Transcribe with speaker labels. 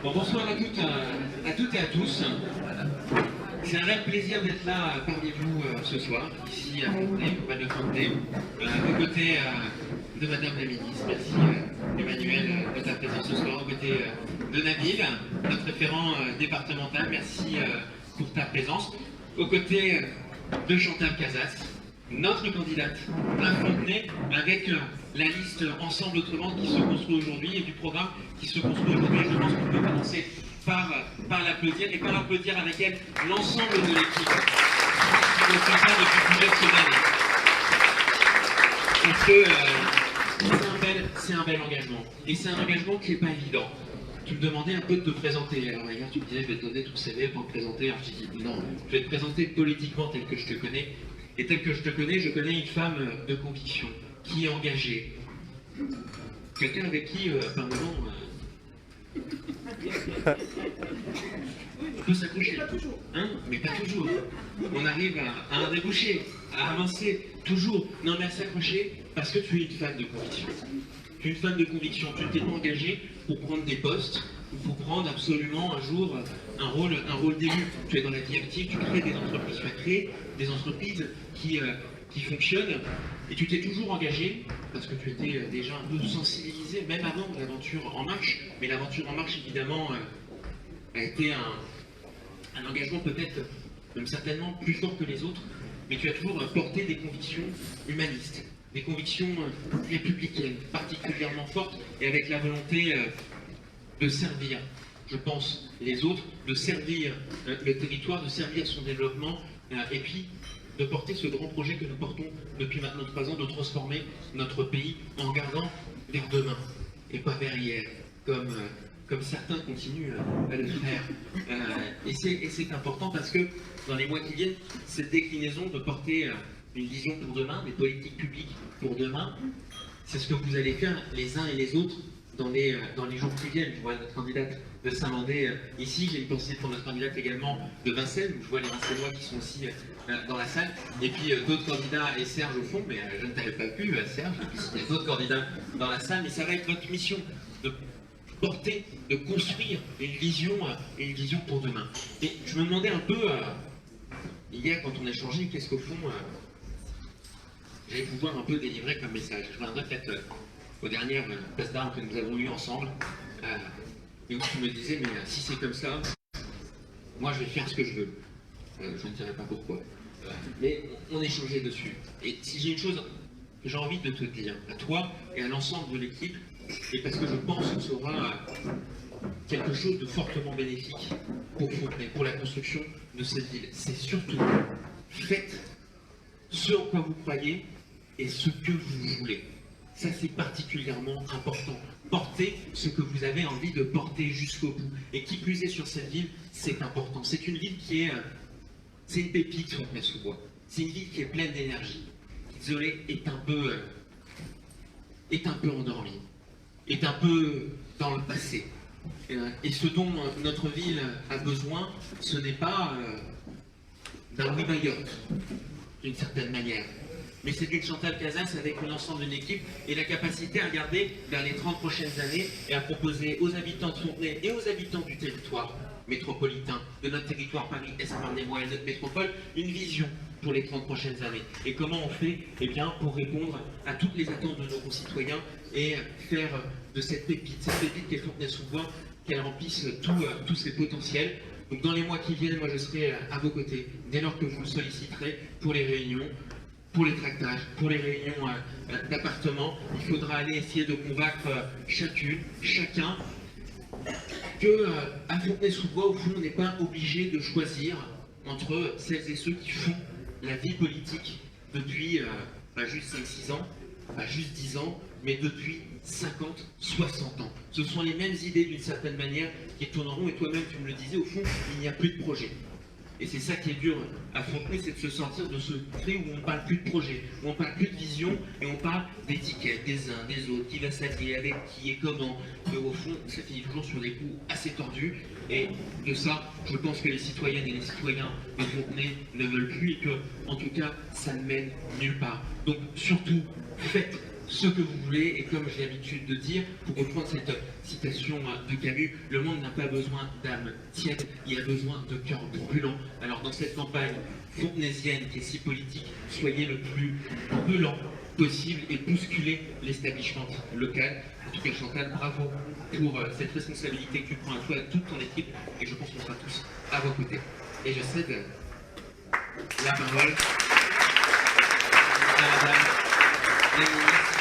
Speaker 1: Bon, bonsoir à toutes et à tous. C'est un réel plaisir d'être là parmi vous ce soir, ici à Fontenay, au Val de Fontenay, aux côtés de Madame la Ministre. Merci Emmanuel de ta présence ce soir, aux côtés de Nabil, notre référent départemental. Merci pour ta présence. Aux côtés de Chantal Casas, notre candidate à Fontenay, avec la liste Ensemble Autrement qui se construit aujourd'hui et du programme qui se construit aujourd'hui. Je pense qu'on peut commencer par l'applaudir et par l'applaudir avec elle l'ensemble de l'équipe qui le fait ça depuis plusieurs semaines. Parce que c'est un bel engagement. Et c'est un engagement qui n'est pas évident. Tu me demandais un peu de te présenter. Alors hier, tu me disais, je vais te donner ton CV pour me présenter. Alors je t'ai dit, non, je vais te présenter politiquement tel que je te connais. Et tel que je te connais, je connais une femme de conviction, qui est engagée. Quelqu'un avec qui, par moment, on peut s'accrocher. Hein, mais pas toujours. On arrive à un débouché, à avancer, toujours. Non, mais à s'accrocher parce que tu es une femme de conviction. Tu es une femme de conviction. Tu ne t'es pas engagée pour prendre des postes ou pour prendre absolument un jour un rôle d'élu. Tu es dans la vie active, tu crées des entreprises. Tu as créé des entreprises qui fonctionnent. Et tu t'es toujours engagé, parce que tu étais déjà un peu sensibilisé, même avant l'aventure En Marche. Mais l'aventure En Marche, évidemment, a été un engagement peut-être, même certainement, plus fort que les autres. Mais tu as toujours porté des convictions humanistes, des convictions républicaines, particulièrement fortes, et avec la volonté de servir, je pense, les autres, de servir le territoire, de servir son développement, et puis de porter ce grand projet que nous portons depuis maintenant 3 ans, de transformer notre pays en regardant vers demain et pas vers hier, comme certains continuent à le faire. Et c'est important parce que dans les mois qui viennent, cette déclinaison de porter une vision pour demain, des politiques publiques pour demain, c'est ce que vous allez faire les uns et les autres dans les jours qui viennent. Je vois notre candidate de Saint-Mandé ici, j'ai une pensée pour notre candidate également de Vincennes, je vois les Vincennois qui sont aussi dans la salle, et puis d'autres candidats, et Serge au fond, mais je ne t'avais pas vu Serge, et puis il y a d'autres candidats dans la salle, mais ça va être votre mission de porter, de construire une vision pour demain. Et je me demandais un peu, hier quand on a échangé, qu'est-ce qu'au fond, j'allais pouvoir un peu délivrer comme message. Je reviendrai peut-être aux dernières places d'armes que nous avons eues ensemble, et où tu me disais, mais si c'est comme ça, moi je vais faire ce que je veux. Je ne dirai pas pourquoi. Mais on échangeait dessus. Et si j'ai une chose que j'ai envie de te dire, à toi et à l'ensemble de l'équipe, et parce que je pense que ce sera quelque chose de fortement bénéfique pour Fontenay, pour la construction de cette ville, c'est surtout faites ce en quoi vous croyez et ce que vous voulez. Ça, c'est particulièrement important. Portez ce que vous avez envie de porter jusqu'au bout. Et qui plus est sur cette ville, c'est important. C'est une ville qui est... c'est une pépite, Fontenay-sous-Bois. C'est une ville qui est pleine d'énergie. Désolé, est un peu endormie. Est un peu dans le passé. Et ce dont notre ville a besoin, ce n'est pas d'un Louis Mayotte, d'une certaine manière. Mais c'est d'une Chantal Casas avec l'ensemble de l'équipe et la capacité à regarder vers les 30 prochaines années et à proposer aux habitants de Fontenay et aux habitants du territoire métropolitain, de notre territoire Paris-Est, Marne-et-Moi et notre métropole, une vision pour les 30 prochaines années. Et comment on fait? Eh bien, pour répondre à toutes les attentes de nos concitoyens et faire de cette pépite qui est Fontenay-sous-Bois, qu'elle remplisse tous ses potentiels. Donc dans les mois qui viennent, moi je serai à vos côtés, dès lors que vous me solliciterez pour les réunions, pour les tractages, pour les réunions d'appartements. Il faudra aller essayer de convaincre chacune, chacun, que à Fontenay-sous-Bois, au fond, on n'est pas obligé de choisir entre celles et ceux qui font la vie politique depuis pas juste 5-6 ans, pas juste 10 ans, mais depuis 50, 60 ans. Ce sont les mêmes idées d'une certaine manière qui tourneront, et toi-même tu me le disais, au fond, il n'y a plus de projet. Et c'est ça qui est dur à Fontenay, c'est de se sortir de ce trait où on ne parle plus de projet, où on ne parle plus de vision, et on parle d'étiquettes, des uns, des autres, qui va s'allier avec qui et comment. Mais au fond, ça finit toujours sur des coups assez tordus. Et de ça, je pense que les citoyennes et les citoyens de Fontenay ne veulent plus, et que, en tout cas, ça ne mène nulle part. Donc, surtout, faites ce que vous voulez, et comme j'ai l'habitude de dire, pour reprendre cette citation de Camus, le monde n'a pas besoin d'âme tiède, il a besoin de cœur brûlant. Alors dans cette campagne fontenaisienne qui est si politique, soyez le plus brûlant possible et bousculer l'establishment local. En tout cas, Chantal, bravo pour cette responsabilité que tu prends à toi et à toute ton équipe, et je pense qu'on sera tous à vos côtés. Et je cède la parole à Madame la ministre.